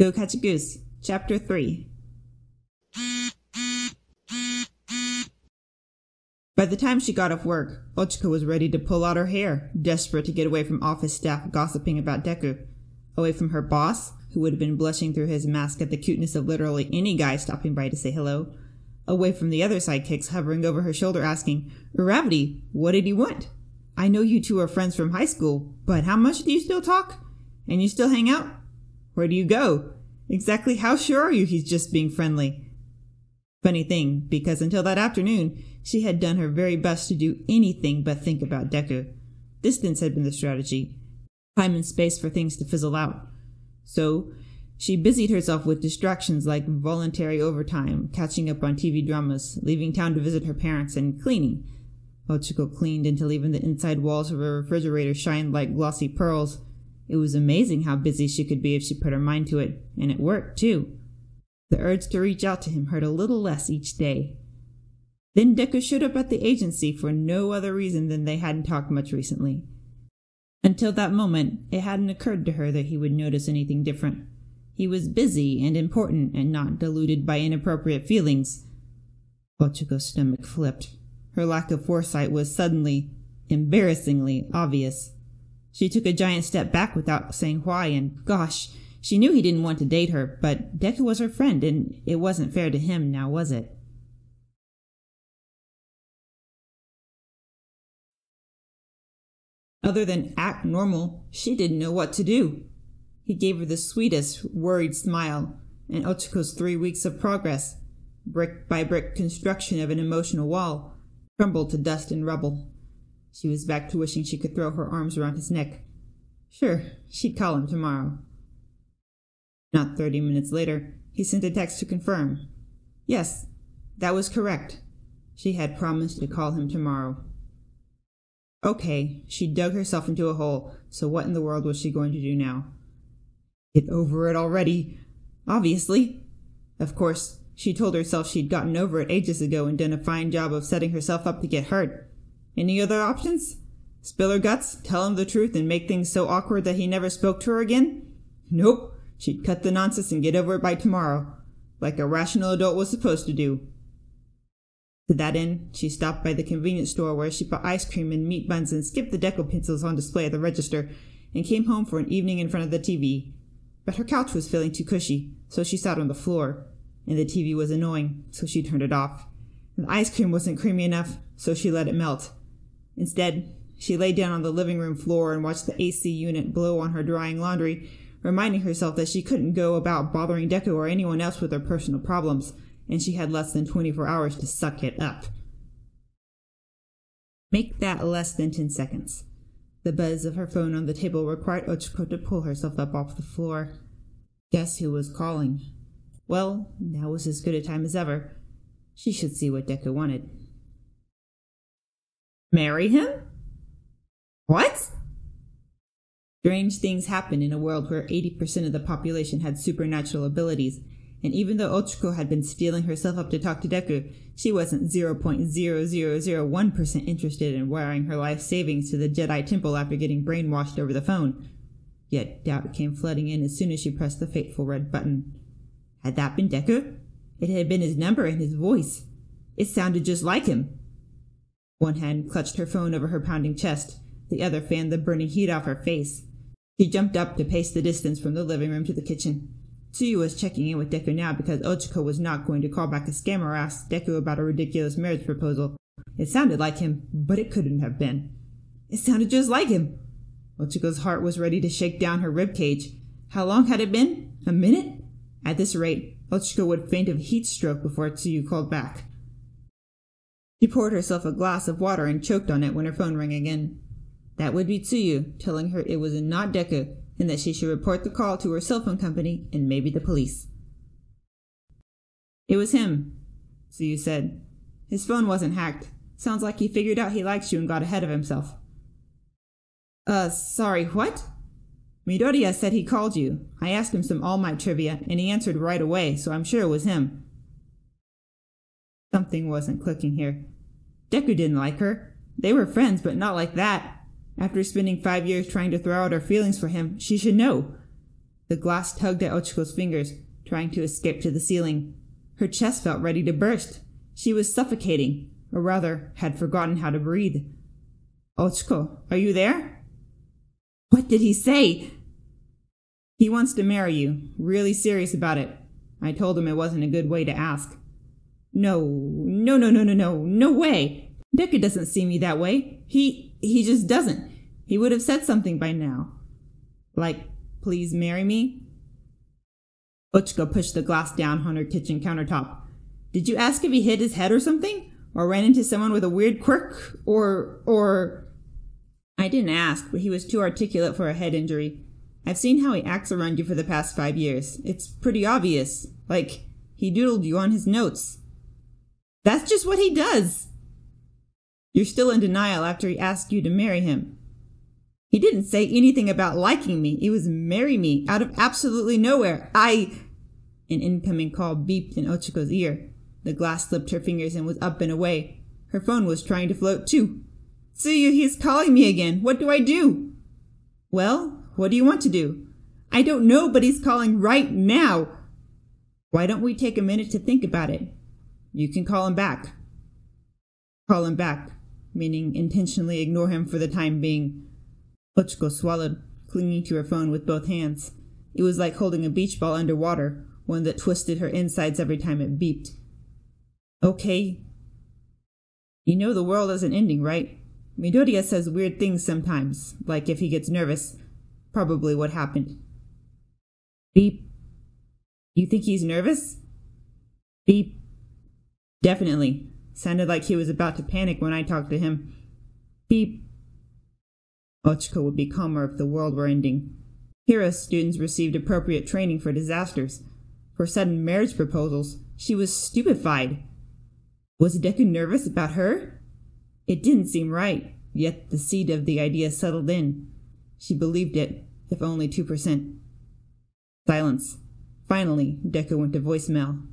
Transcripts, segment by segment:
Go Catch a Goose, Chapter 3. By the time she got off work, Ochiko was ready to pull out her hair, desperate to get away from office staff gossiping about Deku, away from her boss, who would have been blushing through his mask at the cuteness of literally any guy stopping by to say hello, away from the other sidekicks hovering over her shoulder asking, "Uravity, what did he want? I know you two are friends from high school, but how much do you still talk? And you still hang out? Where do you go? Exactly how sure are you he's just being friendly?" Funny thing, because until that afternoon, she had done her very best to do anything but think about Deku. Distance had been the strategy. Time and space for things to fizzle out. So, she busied herself with distractions like voluntary overtime, catching up on TV dramas, leaving town to visit her parents, and cleaning. Ochiko cleaned until even the inside walls of her refrigerator shined like glossy pearls. It was amazing how busy she could be if she put her mind to it, and it worked, too. The urge to reach out to him hurt a little less each day. Then Deku showed up at the agency for no other reason than they hadn't talked much recently. Until that moment, it hadn't occurred to her that he would notice anything different. He was busy and important and not deluded by inappropriate feelings. Ochiko's stomach flipped. Her lack of foresight was suddenly, embarrassingly obvious. She took a giant step back without saying why, and gosh, she knew he didn't want to date her, but Deku was her friend, and it wasn't fair to him now, was it? Other than act normal, she didn't know what to do. He gave her the sweetest, worried smile, and Ochiko's 3 weeks of progress, brick by brick construction of an emotional wall, crumbled to dust and rubble. She was back to wishing she could throw her arms around his neck. Sure, she'd call him tomorrow. Not 30 minutes later, he sent a text to confirm. Yes, that was correct. She had promised to call him tomorrow. Okay, she dug herself into a hole, so what in the world was she going to do now? Get over it already. Obviously. Of course, she told herself she'd gotten over it ages ago and done a fine job of setting herself up to get hurt. Any other options? Spill her guts, tell him the truth, and make things so awkward that he never spoke to her again? Nope. She'd cut the nonsense and get over it by tomorrow, like a rational adult was supposed to do. To that end, she stopped by the convenience store where she bought ice cream and meat buns and skipped the deco pencils on display at the register and came home for an evening in front of the TV. But her couch was feeling too cushy, so she sat on the floor, and the TV was annoying, so she turned it off. And the ice cream wasn't creamy enough, so she let it melt. Instead, she lay down on the living room floor and watched the AC unit blow on her drying laundry, reminding herself that she couldn't go about bothering Deku or anyone else with her personal problems, and she had less than 24 hours to suck it up. Make that less than 10 seconds. The buzz of her phone on the table required Ochiko to pull herself up off the floor. Guess who was calling? Well, now was as good a time as ever. She should see what Deku wanted. Marry him? What? Strange things happen in a world where 80% of the population had supernatural abilities, and even though Ochiko had been steeling herself up to talk to Deku, she wasn't 0.0001% interested in wiring her life savings to the Jedi Temple after getting brainwashed over the phone. Yet doubt came flooding in as soon as she pressed the fateful red button. Had that been Deku? It had been his number and his voice. It sounded just like him. One hand clutched her phone over her pounding chest. The other fanned the burning heat off her face. She jumped up to pace the distance from the living room to the kitchen. Tsuyu was checking in with Deku now because Ochiko was not going to call back a scammer or ask Deku about a ridiculous marriage proposal. It sounded like him, but it couldn't have been. It sounded just like him. Ochiko's heart was ready to shake down her ribcage. How long had it been? A minute? At this rate, Ochiko would faint of heat stroke before Tsuyu called back. She poured herself a glass of water and choked on it when her phone rang again. That would be Tsuyu, telling her it was not Deku, and that she should report the call to her cell phone company and maybe the police. It was him, Tsuyu said. His phone wasn't hacked. Sounds like he figured out he likes you and got ahead of himself. Sorry, what? Midoriya said he called you. I asked him some All Might trivia, and he answered right away, so I'm sure it was him. Something wasn't clicking here. Deku didn't like her. They were friends, but not like that. After spending 5 years trying to throw out her feelings for him, she should know. The glass tugged at Ochiko's fingers, trying to escape to the ceiling. Her chest felt ready to burst. She was suffocating, or rather, had forgotten how to breathe. Ochiko, are you there? What did he say? He wants to marry you, really serious about it. I told him it wasn't a good way to ask. No way. Deku doesn't see me that way. He just doesn't. He would have said something by now. Like, please marry me? Ochiko pushed the glass down on her kitchen countertop. Did you ask if he hit his head or something? Or ran into someone with a weird quirk? Or... I didn't ask, but he was too articulate for a head injury. I've seen how he acts around you for the past 5 years. It's pretty obvious. Like, he doodled you on his notes. That's just what he does! You're still in denial after he asked you to marry him. He didn't say anything about liking me. It was marry me, out of absolutely nowhere. An incoming call beeped in Ochiko's ear. The glass slipped her fingers and was up and away. Her phone was trying to float too. Tsuyu, he's calling me again. What do I do? Well, what do you want to do? I don't know, but he's calling right now. Why don't we take a minute to think about it? You can call him back. Call him back, meaning intentionally ignore him for the time being. Ochiko swallowed, clinging to her phone with both hands. It was like holding a beach ball underwater, one that twisted her insides every time it beeped. Okay. You know the world isn't ending, right? Midoriya says weird things sometimes, like if he gets nervous. Probably what happened. Beep. You think he's nervous? Beep. Definitely. Sounded like he was about to panic when I talked to him. Beep. Ochiko would be calmer if the world were ending. Hero students received appropriate training for disasters. For sudden marriage proposals, she was stupefied. Was Deku nervous about her? It didn't seem right, yet the seed of the idea settled in. She believed it, if only 2%. Silence. Finally, Deku went to voicemail.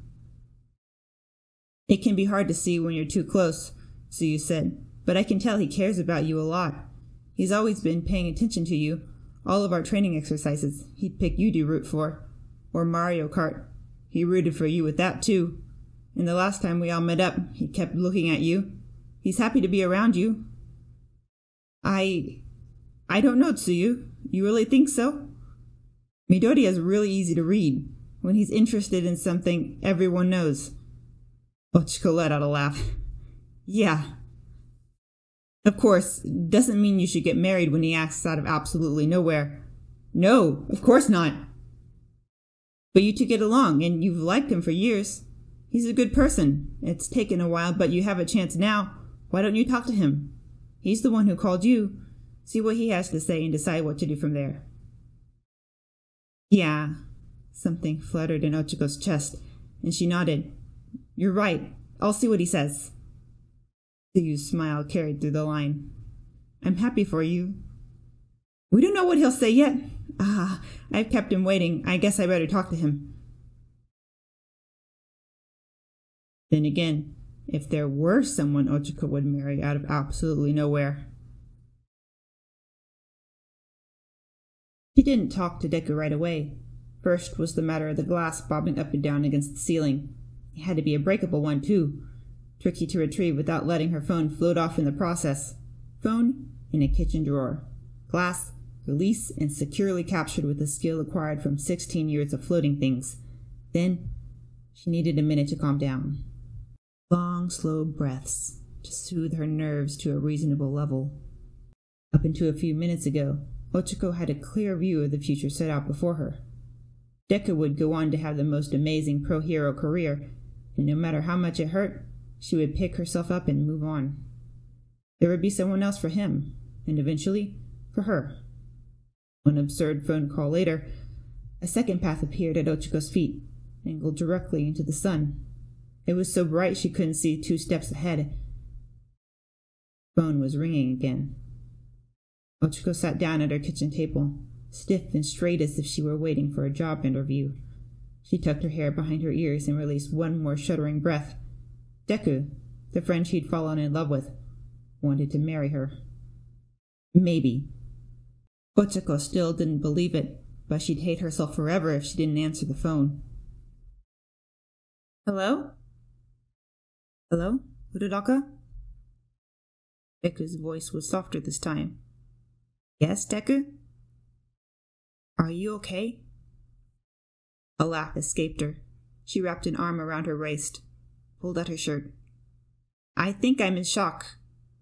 It can be hard to see when you're too close, Tsuyu said, but I can tell he cares about you a lot. He's always been paying attention to you. All of our training exercises, he'd pick you to root for. Or Mario Kart. He rooted for you with that, too. And the last time we all met up, he kept looking at you. He's happy to be around you. I don't know, Tsuyu. You really think so? Midoriya is really easy to read. When he's interested in something, everyone knows. Ochiko let out a laugh. Yeah. Of course, doesn't mean you should get married when he asks out of absolutely nowhere. No, of course not. But you two get along, and you've liked him for years. He's a good person. It's taken a while, but you have a chance now. Why don't you talk to him? He's the one who called you. See what he has to say and decide what to do from there. Yeah. Something fluttered in Ochiko's chest, and she nodded. You're right. I'll see what he says. Tsuyu's smile carried through the line. I'm happy for you. We don't know what he'll say yet. I've kept him waiting. I guess I better talk to him. Then again, if there were someone Ochiko would marry out of absolutely nowhere. She didn't talk to Deku right away. First was the matter of the glass bobbing up and down against the ceiling. It had to be a breakable one, too. Tricky to retrieve without letting her phone float off in the process. Phone in a kitchen drawer. Glass, release, and securely captured with the skill acquired from 16 years of floating things. Then, she needed a minute to calm down. Long, slow breaths to soothe her nerves to a reasonable level. Up until a few minutes ago, Ochiko had a clear view of the future set out before her. Deku would go on to have the most amazing pro-hero career, and no matter how much it hurt, she would pick herself up and move on. There would be someone else for him, and eventually, for her. One absurd phone call later, a second path appeared at Ochiko's feet, angled directly into the sun. It was so bright she couldn't see 2 steps ahead. The phone was ringing again. Ochiko sat down at her kitchen table, stiff and straight as if she were waiting for a job interview. She tucked her hair behind her ears and released one more shuddering breath. Deku, the friend she'd fallen in love with, wanted to marry her. Maybe. Ochiko still didn't believe it. but she'd hate herself forever if she didn't answer the phone. Hello? Hello, Uradaka? Deku's voice was softer this time. Yes, Deku? Are you okay? A laugh escaped her. She wrapped an arm around her waist, pulled at her shirt. I think I'm in shock.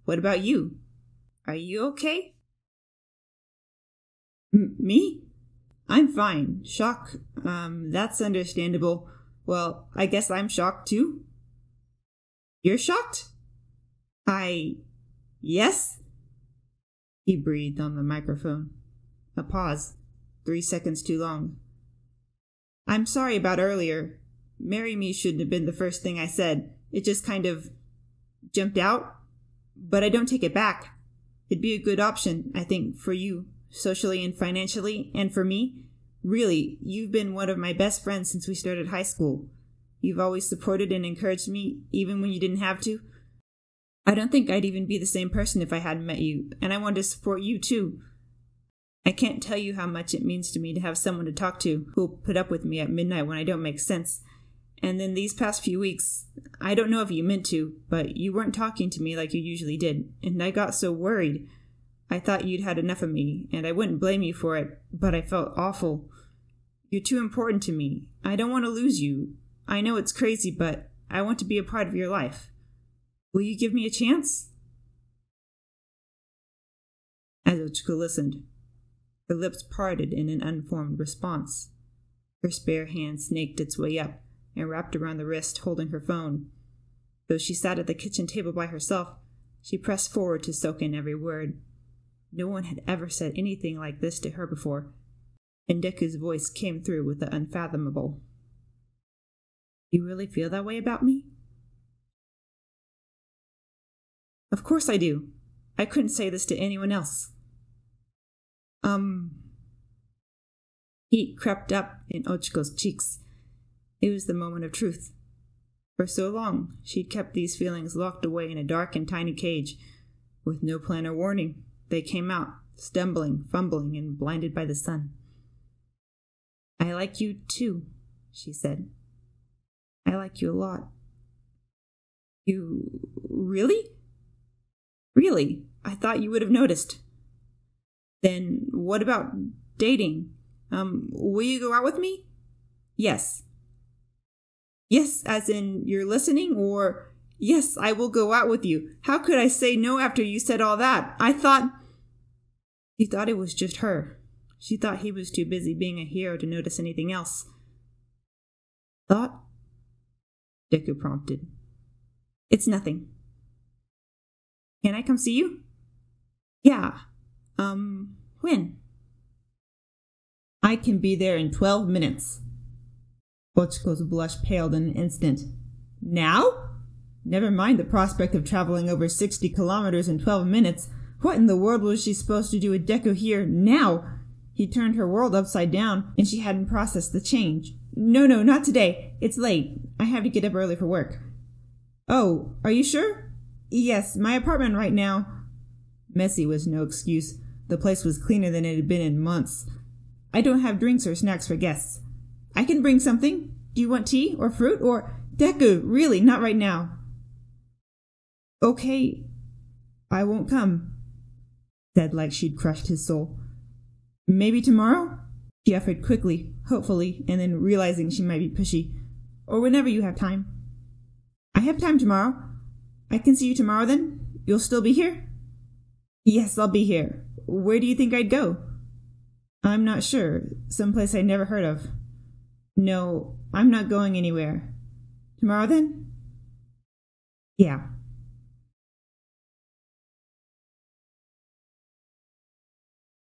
What about you? Are you okay? Me? I'm fine. Shock? That's understandable. Well, I guess I'm shocked too. You're shocked? Yes? He breathed on the microphone. A pause. 3 seconds too long. I'm sorry about earlier. Marry me shouldn't have been the first thing I said. It just kind of jumped out. But I don't take it back. It'd be a good option, I think, for you, socially and financially, and for me. Really, you've been one of my best friends since we started high school. You've always supported and encouraged me, even when you didn't have to. I don't think I'd even be the same person if I hadn't met you, and I want to support you too. I can't tell you how much it means to me to have someone to talk to who'll put up with me at midnight when I don't make sense. And then these past few weeks, I don't know if you meant to, but you weren't talking to me like you usually did, and I got so worried. I thought you'd had enough of me, and I wouldn't blame you for it, but I felt awful. You're too important to me. I don't want to lose you. I know it's crazy, but I want to be a part of your life. Will you give me a chance? Izuocha listened. Her lips parted in an unformed response. Her spare hand snaked its way up and wrapped around the wrist holding her phone. Though she sat at the kitchen table by herself, she pressed forward to soak in every word. No one had ever said anything like this to her before, and Deku's voice came through with the unfathomable. You really feel that way about me? Of course I do. I couldn't say this to anyone else. Heat crept up in Ochiko's cheeks. It was the moment of truth. For so long, she'd kept these feelings locked away in a dark and tiny cage. With no plan or warning, they came out, stumbling, fumbling, and blinded by the sun. I like you too, she said. I like you a lot. You... really? Really? I thought you would have noticed. Then what about dating? Will you go out with me? Yes. Yes, as in you're listening, or yes, I will go out with you. How could I say no after you said all that? I thought... She thought it was just her. She thought he was too busy being a hero to notice anything else. Thought? Deku prompted. It's nothing. Can I come see you? Yeah. When? I can be there in 12 minutes. Ochiko's blush paled in an instant. Now? Never mind the prospect of traveling over 60 kilometers in 12 minutes. What in the world was she supposed to do with Deku here now? He turned her world upside down, and she hadn't processed the change. No, not today. It's late. I have to get up early for work. Oh, are you sure? Yes, my apartment right now. Messy was no excuse. The place was cleaner than it had been in months. I don't have drinks or snacks for guests. I can bring something. Do you want tea or fruit or... Deku, really, not right now. Okay, I won't come, said like she'd crushed his soul. Maybe tomorrow? She offered quickly, hopefully, and then realizing she might be pushy. Or whenever you have time. I have time tomorrow. I can see you tomorrow then? You'll still be here? Yes, I'll be here. Where do you think I'd go? I'm not sure. Someplace I'd never heard of. No, I'm not going anywhere. Tomorrow then? Yeah.